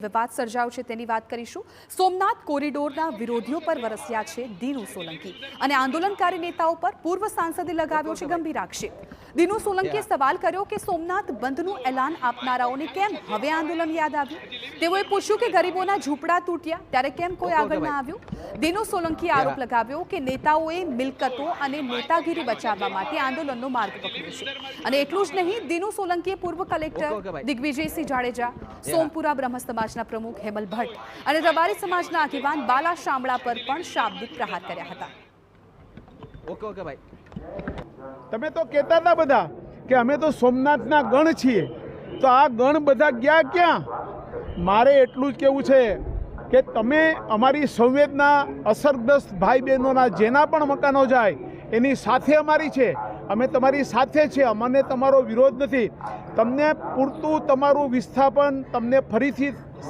વિવાદ સર્જાયો છે તેની વાત કરીશું। સોમનાથ કોરિડોરના વિરોધીઓ પર વરસ્યા છે દીનુ સોલંકી અને આંદોલનકારી નેતાઓ પર પૂર્વ સાંસદે લગાવ્યો છે ગંભીર આક્ષેપ। દીનુ સોલંકીએ સવાલ કર્યો કે સોમનાથ બંધનું એલાન આપનારાઓને કેમ હવે આંદોલન યાદ આવ્યું। તેઓએ પૂછ્યું કે ગરીબોના ઝૂંપડા તૂટ્યા ત્યારે કેમ કોઈ આગળ ન આવ્યું। દીનુ સોલંકીએ આરોપ લગાવ્યો કે નેતાઓએ મિલકતો અને નેતાગીરી બચાવવા માટે આંદોલનનો માર્ગ પકડ્યો છે અને એટલું જ નહીં, દીનુ સોલંકીએ પૂર્વ કલેક્ટર દિગ્વિજયસિંહ જાડેજા, સોમપુરા બ્રહ્મ સમાજના પ્રમુખ હેમલ ભટ્ટ અને રબારી સમાજના આગેવાન બાલા શામળા પર પણ શાબ્દિક પ્રહાર કર્યા હતા। ઓકે ભાઈ, તમે તો કહેતા હતા બધા કે અમે તો સોમનાથના ગણ છીએ, તો આ ગણ બધા ગયા ક્યાં? મારે એટલું જ કહેવું છે કે તમે અમારી સંવેદના અસરગ્રસ્ત ભાઈ બહેનોના જેના પણ મકાનો જાય એની સાથે અમારી છે, અમે તમારી સાથે છે, અમને તમારો વિરોધ નથી। તમને પૂરતું તમારું વિસ્થાપન તમને ફરીથી